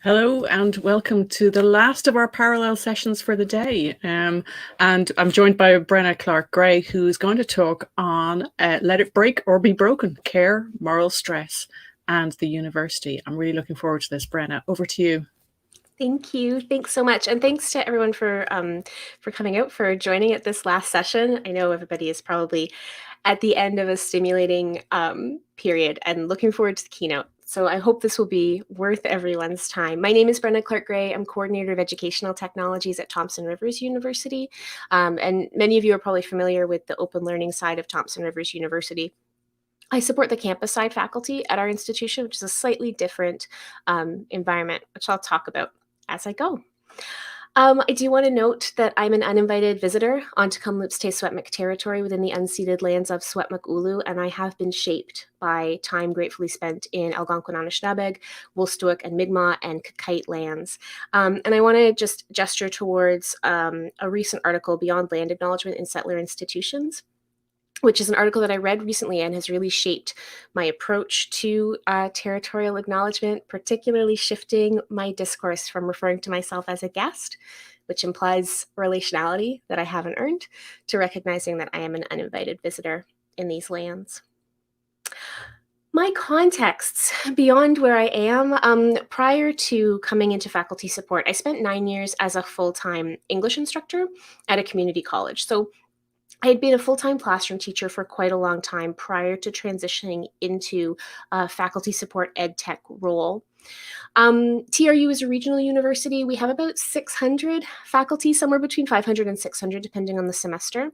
Hello and welcome to the last of our parallel sessions for the day. And I'm joined by Brenna Clark-Gray, who is going to talk on Let It Break or Be Broken, Care, Moral Stress, and the University. I'm really looking forward to this, Brenna. Over to you. Thank you. Thanks so much. And thanks to everyone for coming out, for joining at this last session. I know everybody is probably at the end of a stimulating period and looking forward to the keynote. So I hope this will be worth everyone's time. My name is Brenna Clark-Gray. I'm Coordinator of Educational Technologies at Thompson Rivers University. And many of you are probably familiar with the open learning side of Thompson Rivers University. I support the campus side faculty at our institution, which is a slightly different environment, which I'll talk about as I go. I do want to note that I'm an uninvited visitor on Tecumloops Te Secwépemc territory within the unceded lands of Secwépemc Ulu, and I have been shaped by time gratefully spent in Algonquin Anishinaabeg, Wolastoqiyik and Mi'kmaq and Kakite lands. And I want to just gesture towards a recent article, Beyond Land Acknowledgement in Settler Institutions, which is an article that I read recently and has really shaped my approach to territorial acknowledgement, particularly shifting my discourse from referring to myself as a guest, which implies relationality that I haven't earned, to recognizing that I am an uninvited visitor in these lands. My contexts beyond where I am, prior to coming into faculty support, I spent 9 years as a full-time English instructor at a community college. So I had been a full-time classroom teacher for quite a long time prior to transitioning into a faculty support ed tech role. TRU is a regional university. We have about 600 faculty, somewhere between 500 and 600, depending on the semester.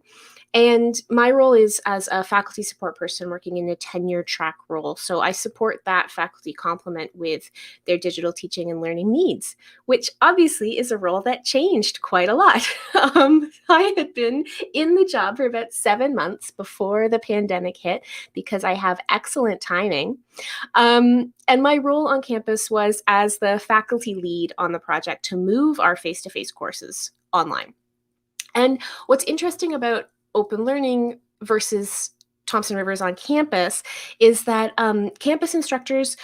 And my role is as a faculty support person working in a tenure track role. So I support that faculty complement with their digital teaching and learning needs, which obviously is a role that changed quite a lot. I had been in the job for about 7 months before the pandemic hit because I have excellent timing. And my role on campus was as the faculty lead on the project to move our face-to-face courses online. And what's interesting about open learning versus Thompson Rivers on campus is that campus instructors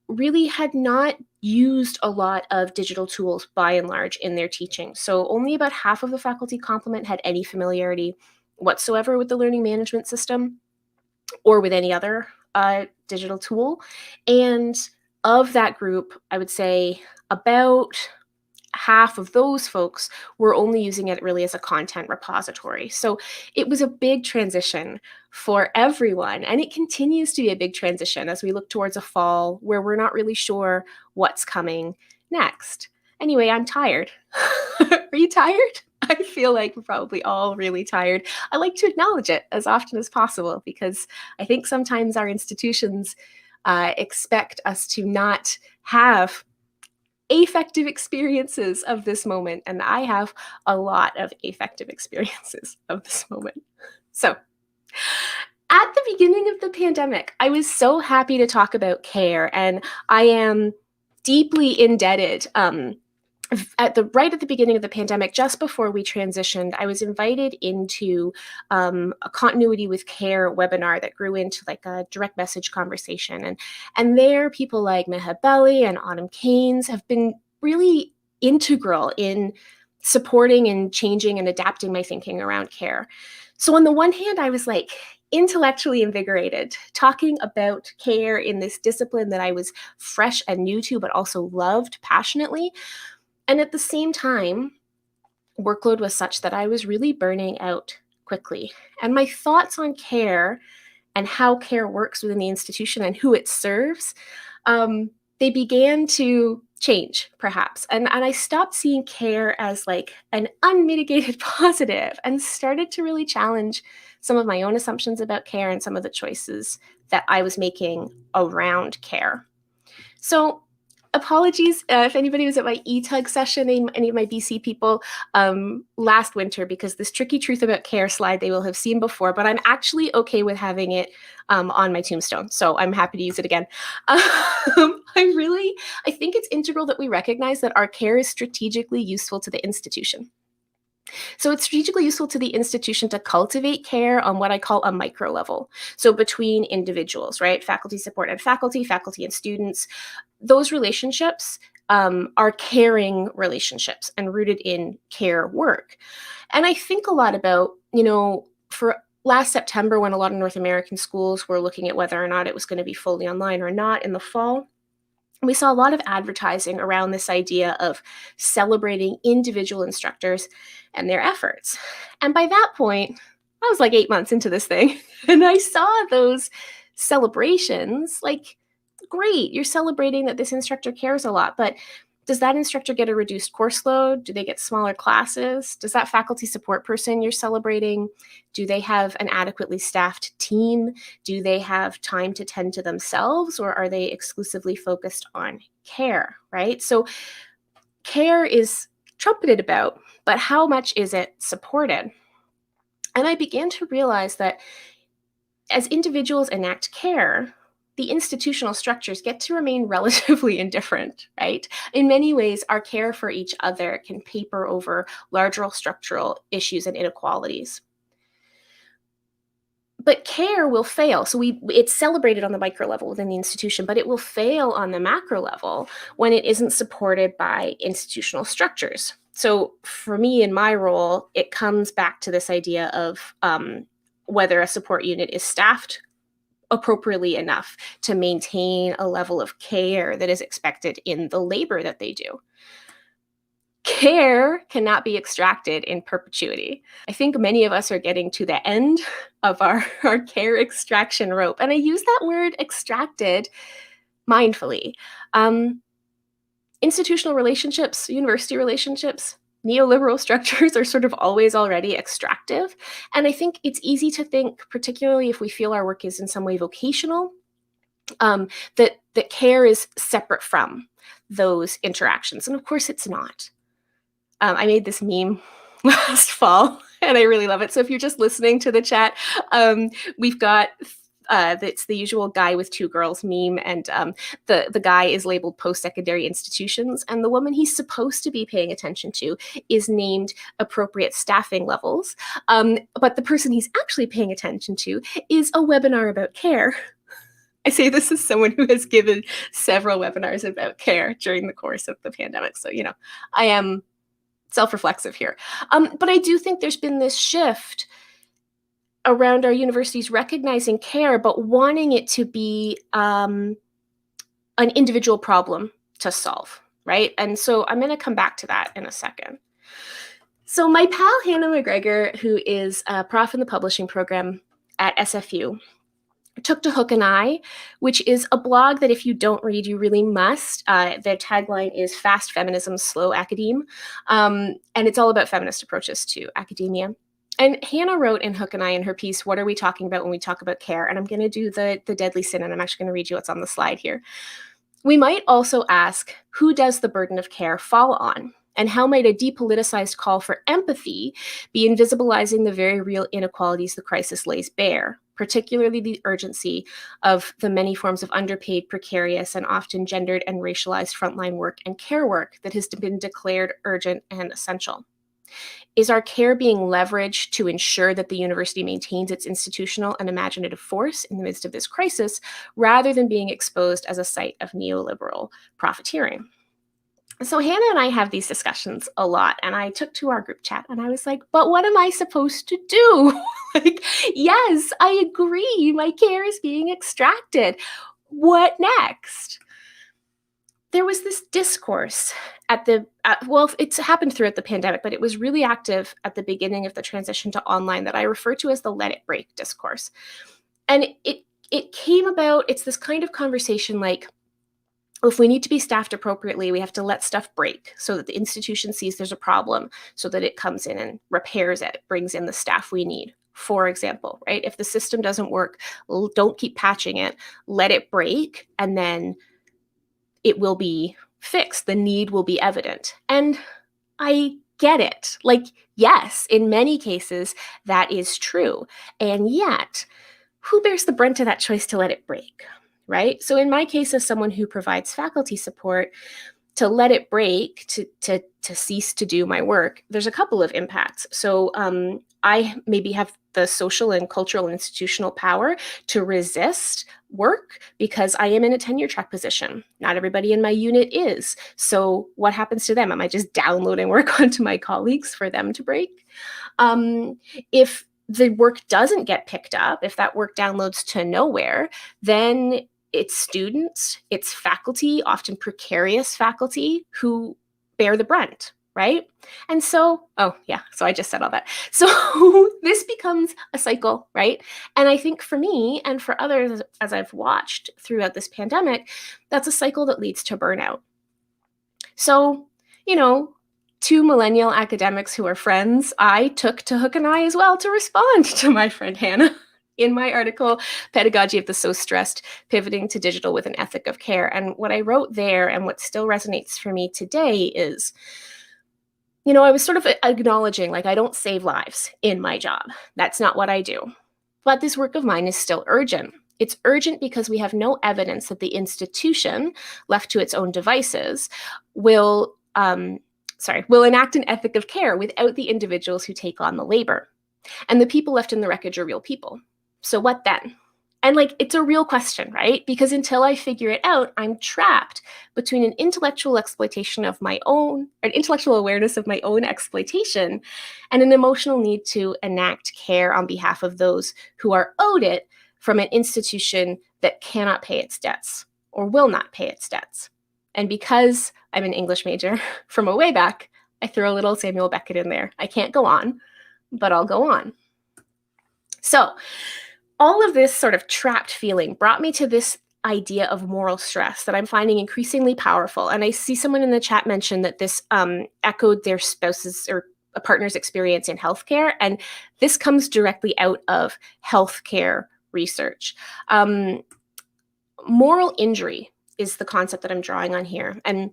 really had not used a lot of digital tools by and large in their teaching. So only about half of the faculty complement had any familiarity whatsoever with the learning management system or with any other digital tool. And of that group, I would say about half of those folks were only using it really as a content repository. So it was a big transition for everyone. And it continues to be a big transition as we look towards a fall where we're not really sure what's coming next. Anyway, I'm tired. Are you tired? I feel like we're probably all really tired. I like to acknowledge it as often as possible because I think sometimes our institutions expect us to not have affective experiences of this moment, and I have a lot of affective experiences of this moment. So, at the beginning of the pandemic, I was so happy to talk about care, and I am deeply indebted. Right at the beginning of the pandemic, just before we transitioned, I was invited into a continuity with care webinar that grew into like a direct message conversation. And there, people like Meha Belli and Autumn Keynes have been really integral in supporting and changing and adapting my thinking around care. So on the one hand, I was like intellectually invigorated, talking about care in this discipline that I was fresh and new to, but also loved passionately. And at the same time, workload was such that I was really burning out quickly. And my thoughts on care and how care works within the institution and who it serves, they began to change, perhaps. And I stopped seeing care as like an unmitigated positive and started to really challenge some of my own assumptions about care and some of the choices that I was making around care. So apologies if anybody was at my eTug session, any of my BC people, last winter, because this tricky truth about care slide they will have seen before, but I'm actually okay with having it on my tombstone. So I'm happy to use it again. I think it's integral that we recognize that our care is strategically useful to the institution. So it's strategically useful to the institution to cultivate care on what I call a micro level. So between individuals, right? Faculty support and faculty and students, those relationships are caring relationships and rooted in care work. And I think a lot about, for last September, when a lot of North American schools were looking at whether or not it was going to be fully online or not in the fall, we saw a lot of advertising around this idea of celebrating individual instructors and their efforts. And by that point, I was like 8 months into this thing, and I saw those celebrations like, great, you're celebrating that this instructor cares a lot, but does that instructor get a reduced course load? Do they get smaller classes? Does that faculty support person you're celebrating, do they have an adequately staffed team? Do they have time to tend to themselves, or are they exclusively focused on care, right? So care is trumpeted about, but how much is it supported? And I began to realize that as individuals enact care, the institutional structures get to remain relatively indifferent, right? In many ways, our care for each other can paper over larger structural issues and inequalities. But care will fail. So it's celebrated on the micro level within the institution, but it will fail on the macro level when it isn't supported by institutional structures. So for me, in my role, it comes back to this idea of whether a support unit is staffed appropriately enough to maintain a level of care that is expected in the labor that they do. Care cannot be extracted in perpetuity. I think many of us are getting to the end of our care extraction rope. And I use that word extracted mindfully. Institutional relationships, university relationships, neoliberal structures are sort of always already extractive. And I think it's easy to think, particularly if we feel our work is in some way vocational, that care is separate from those interactions. And of course it's not. I made this meme last fall, and I really love it. So if you're just listening to the chat, we've got it's the usual guy with two girls meme, and the guy is labeled post-secondary institutions, and the woman he's supposed to be paying attention to is named appropriate staffing levels, but the person he's actually paying attention to is a webinar about care. I say this as someone who has given several webinars about care during the course of the pandemic, so I am self-reflexive here. But I do think there's been this shift around our universities recognizing care, but wanting it to be an individual problem to solve, right? And so I'm going to come back to that in a second. So my pal Hannah McGregor, who is a prof in the publishing program at SFU, took to Hook and Eye, which is a blog that if you don't read, you really must. Their tagline is Fast Feminism, Slow Academe. And it's all about feminist approaches to academia. And Hannah wrote in Hook and Eye in her piece, what are we talking about when we talk about care? And I'm going to do the deadly sin, and I'm actually going to read you what's on the slide here. We might also ask, who does the burden of care fall on? And how might a depoliticized call for empathy be invisibilizing the very real inequalities the crisis lays bare, particularly the urgency of the many forms of underpaid, precarious, and often gendered and racialized frontline work and care work that has been declared urgent and essential? Is our care being leveraged to ensure that the university maintains its institutional and imaginative force in the midst of this crisis, rather than being exposed as a site of neoliberal profiteering? So Hannah and I have these discussions a lot, and I took to our group chat and I was like, but what am I supposed to do? Yes, I agree. My care is being extracted. What next? There was this discourse it's happened throughout the pandemic, but it was really active at the beginning of the transition to online that I refer to as the let it break discourse. And it came about, it's this kind of conversation like, if we need to be staffed appropriately, we have to let stuff break so that the institution sees there's a problem, so that it comes in and repairs it, brings in the staff we need. For example, right? If the system doesn't work, don't keep patching it, let it break, and then it will be fixed. The need will be evident. And I get it. Like, yes, in many cases, that is true. And yet, who bears the brunt of that choice to let it break? Right? So in my case, as someone who provides faculty support, to let it break, to cease to do my work, there's a couple of impacts. So I maybe have the social and cultural and institutional power to resist work because I am in a tenure track position. Not everybody in my unit is. So what happens to them? Am I just downloading work onto my colleagues for them to break? If the work doesn't get picked up, if that work downloads to nowhere, then it's students, it's faculty, often precarious faculty, who bear the brunt, right? And so, so I just said all that. So this becomes a cycle, right? And I think for me and for others, as I've watched throughout this pandemic, that's a cycle that leads to burnout. So, two millennial academics who are friends, I took to hook and eye as well to respond to my friend Hannah in my article, Pedagogy of the So Stressed, Pivoting to Digital with an Ethic of Care. And what I wrote there and what still resonates for me today is, I was sort of acknowledging, like, I don't save lives in my job. That's not what I do. But this work of mine is still urgent. It's urgent because we have no evidence that the institution, left to its own devices, will enact an ethic of care without the individuals who take on the labor. And the people left in the wreckage are real people. So what then? And it's a real question, right? Because until I figure it out, I'm trapped between an intellectual exploitation of my own, an intellectual awareness of my own exploitation, and an emotional need to enact care on behalf of those who are owed it from an institution that cannot pay its debts or will not pay its debts. And because I'm an English major from a way back, I throw a little Samuel Beckett in there. I can't go on, but I'll go on. So all of this sort of trapped feeling brought me to this idea of moral stress that I'm finding increasingly powerful. And I see someone in the chat mention that this echoed their spouse's or a partner's experience in healthcare. And this comes directly out of healthcare research. Moral injury is the concept that I'm drawing on here. And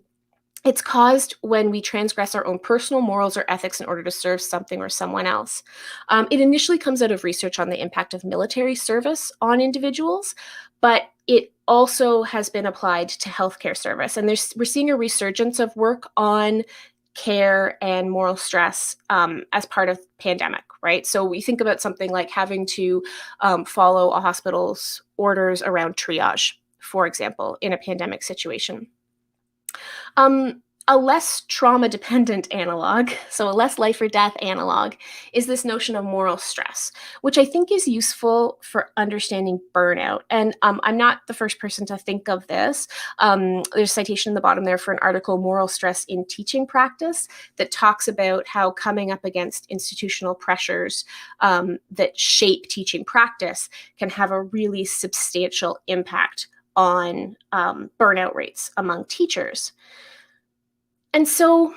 it's caused when we transgress our own personal morals or ethics in order to serve something or someone else. It initially comes out of research on the impact of military service on individuals, but it also has been applied to healthcare service. And we're seeing a resurgence of work on care and moral stress as part of pandemic, right? So we think about something like having to follow a hospital's orders around triage, for example, in a pandemic situation. A less trauma-dependent analog, so a less life or death analog, is this notion of moral stress, which I think is useful for understanding burnout. And I'm not the first person to think of this. There's a citation in the bottom there for an article, Moral Stress in Teaching Practice, that talks about how coming up against institutional pressures that shape teaching practice can have a really substantial impact on burnout rates among teachers. And so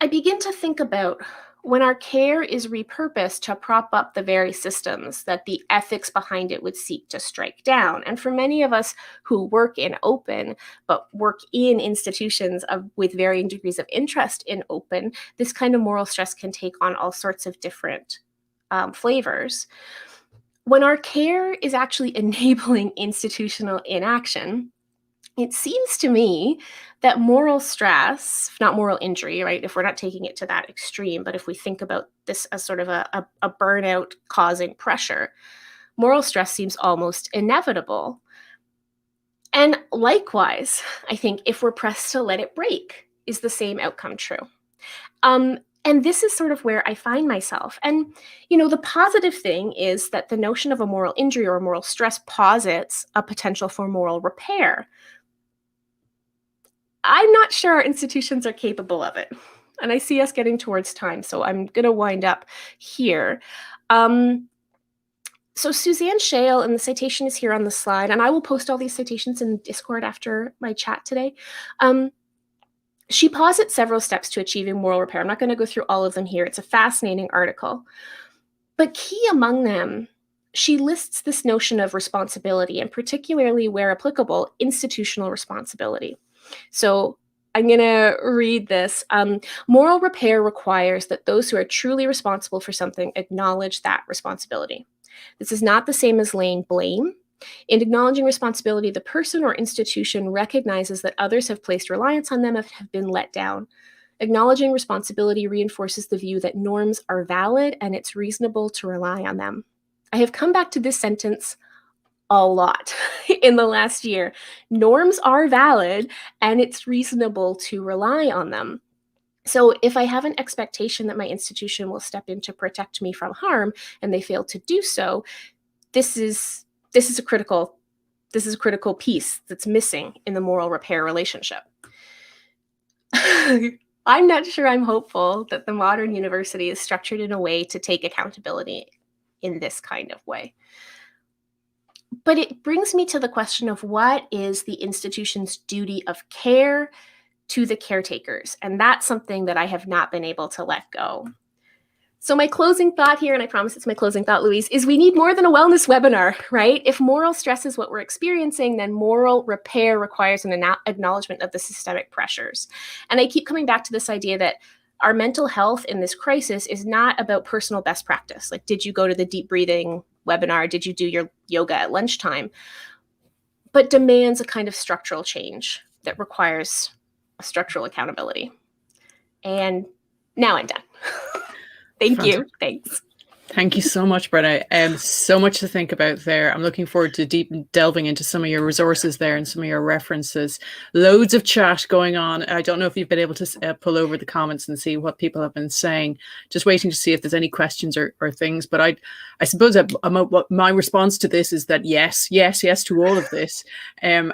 I begin to think about when our care is repurposed to prop up the very systems that the ethics behind it would seek to strike down. And for many of us who work in open, but work in institutions with varying degrees of interest in open, this kind of moral stress can take on all sorts of different flavors. When our care is actually enabling institutional inaction, it seems to me that moral stress, not moral injury, right? If we're not taking it to that extreme, but if we think about this as sort of a burnout causing pressure, moral stress seems almost inevitable. And likewise, I think if we're pressed to let it break, is the same outcome true? And this is sort of where I find myself. And, the positive thing is that the notion of a moral injury or a moral stress posits a potential for moral repair. I'm not sure our institutions are capable of it. And I see us getting towards time, so I'm going to wind up here. So Suzanne Shale, and the citation is here on the slide, and I will post all these citations in Discord after my chat today. She posits several steps to achieving moral repair. I'm not going to go through all of them here. It's a fascinating article. But key among them, she lists this notion of responsibility, and particularly where applicable, institutional responsibility. So I'm going to read this. Moral repair requires that those who are truly responsible for something acknowledge that responsibility. This is not the same as laying blame. In acknowledging responsibility, the person or institution recognizes that others have placed reliance on them and have been let down. Acknowledging responsibility reinforces the view that norms are valid and it's reasonable to rely on them. I have come back to this sentence a lot in the last year. Norms are valid and it's reasonable to rely on them. So if I have an expectation that my institution will step in to protect me from harm and they fail to do so, this is a critical piece that's missing in the moral repair relationship. I'm not sure I'm hopeful that the modern university is structured in a way to take accountability in this kind of way. But it brings me to the question of what is the institution's duty of care to the caretakers? And that's something that I have not been able to let go. So my closing thought here, and I promise it's my closing thought, Louise, is we need more than a wellness webinar, right? If moral stress is what we're experiencing, then moral repair requires an acknowledgement of the systemic pressures. And I keep coming back to this idea that our mental health in this crisis is not about personal best practice. Like, did you go to the deep breathing webinar? Did you do your yoga at lunchtime? But demands a kind of structural change that requires a structural accountability. And now I'm done. Thank you. Thanks. Thank you so much, Brenna. So much to think about there. I'm looking forward to deep delving into some of your resources there and some of your references. Loads of chat going on. I don't know if you've been able to pull over the comments and see what people have been saying. Just waiting to see if there's any questions or things. But I suppose that my response to this is that yes to all of this. And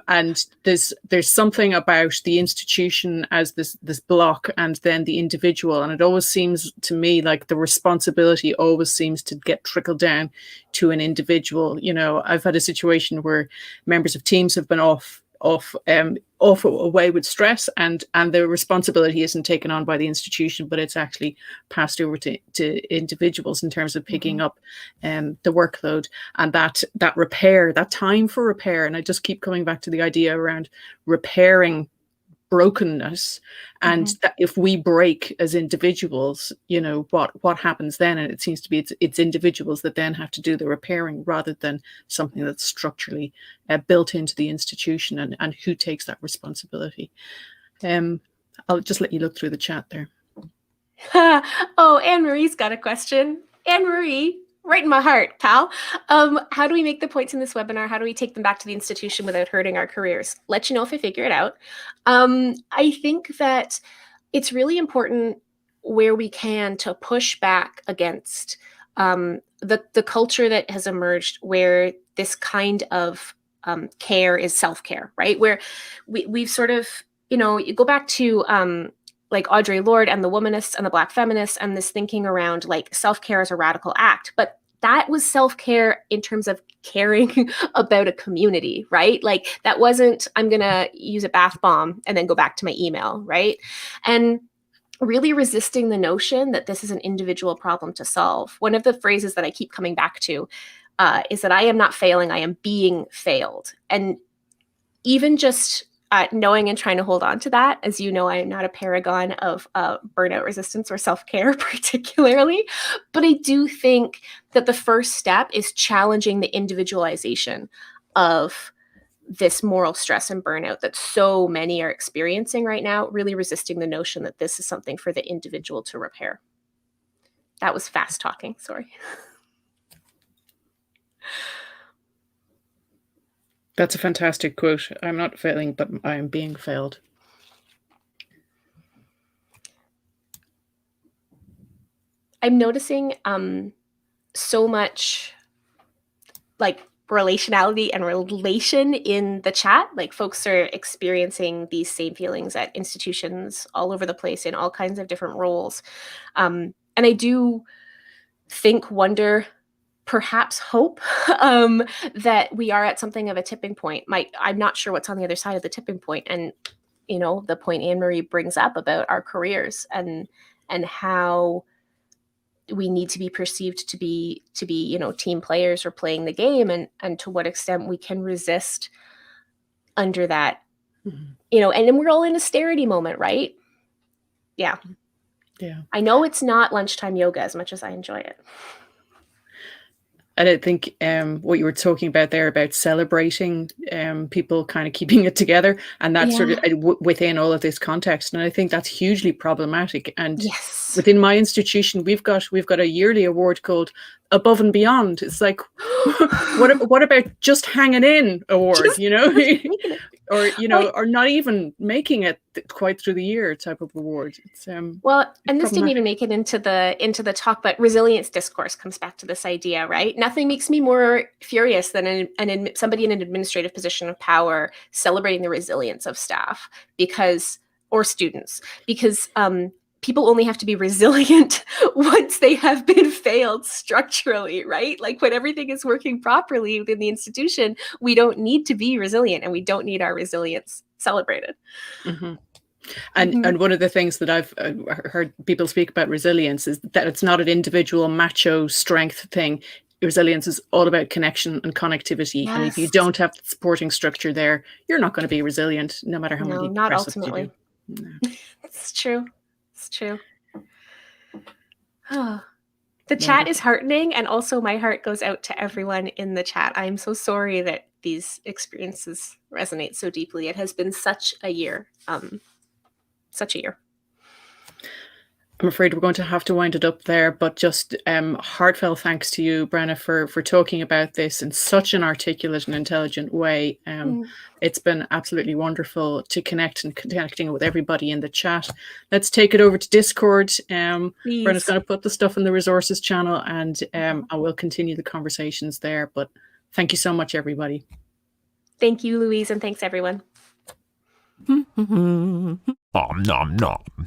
there's something about the institution as this block and then the individual. And it always seems to me like the responsibility always seems to get trickled down to an individual. You know, I've had a situation where members of teams have been off away with stress, and the responsibility isn't taken on by the institution, but it's actually passed over to individuals in terms of picking up the workload and that repair, that time for repair. And I just keep coming back to the idea around repairing brokenness, and that if we break as individuals, you know, what happens then? And it seems to be it's individuals that then have to do the repairing rather than something that's structurally built into the institution, and who takes that responsibility. I'll just let you look through the chat there. Oh, Anne-Marie's got a question. Anne-Marie, right in my heart, pal. How do we make the points in this webinar? How do we take them back to the institution without hurting our careers? Let you know if I figure it out. I think that it's really important where we can to push back against the culture that has emerged where this kind of care is self-care, right? Where we've sort of, you know, you go back to like Audre Lorde and the womanists and the Black feminists and this thinking around like self-care as a radical act. But that was self-care in terms of caring about a community, right? Like that wasn't, I'm going to use a bath bomb and then go back to my email, right? And really resisting the notion that this is an individual problem to solve. One of the phrases that I keep coming back to is that I am not failing, I am being failed. And even just knowing and trying to hold on to that, as you know, I am not a paragon of burnout resistance or self-care particularly, but I do think that the first step is challenging the individualization of this moral stress and burnout that so many are experiencing right now, really resisting the notion that this is something for the individual to repair. That was fast talking, sorry. That's a fantastic quote. I'm not failing, but I am being failed. I'm noticing so much like relationality and relation in the chat. Like folks are experiencing these same feelings at institutions all over the place in all kinds of different roles. And I do wonder, perhaps hope that we are at something of a tipping point. I'm not sure what's on the other side of the tipping point. And, you know, the point Anne-Marie brings up about our careers and how we need to be perceived to be, you know, team players or playing the game, and to what extent we can resist under that, you know, and then we're all in a austerity moment, right? Yeah. I know it's not lunchtime yoga as much as I enjoy it. And I think what you were talking about there about celebrating people kind of keeping it together, and that sort of Yeah. within all of this context, and I think that's hugely problematic. And Yes. within my institution, we've got a yearly award called Above and Beyond. It's like, what about just hanging in award? Just making it. Or Well, or not even making it quite through the year type of award. It's well, it's and this didn't even problematic. make it into the talk, but resilience discourse comes back to this idea, right? Nothing makes me more furious than somebody in an administrative position of power celebrating the resilience of staff or students, because people only have to be resilient once they have been failed structurally, right? Like when everything is working properly within the institution, we don't need to be resilient, and we don't need our resilience celebrated. Mm-hmm. And one of the things that I've heard people speak about resilience is that it's not an individual macho strength thing. Resilience is all about connection and connectivity. And if you Yes. don't have the supporting structure there, you're not going to be resilient, no matter how No, many not press ups you do. ultimately. No. It's true. It's true. Oh, the chat Wonderful. is heartening, and also my heart goes out to everyone in the chat. I'm so sorry that these experiences resonate so deeply. It has been such a year. Such a year. I'm afraid we're going to have to wind it up there, but just heartfelt thanks to you, Brenna, for talking about this in such an articulate and intelligent way. It's been absolutely wonderful to connecting with everybody in the chat. Let's take it over to Discord. Brenna's going to put the stuff in the resources channel, and I will continue the conversations there. But thank you so much, everybody. Thank you, Louise, and thanks, everyone. Nom nom nom.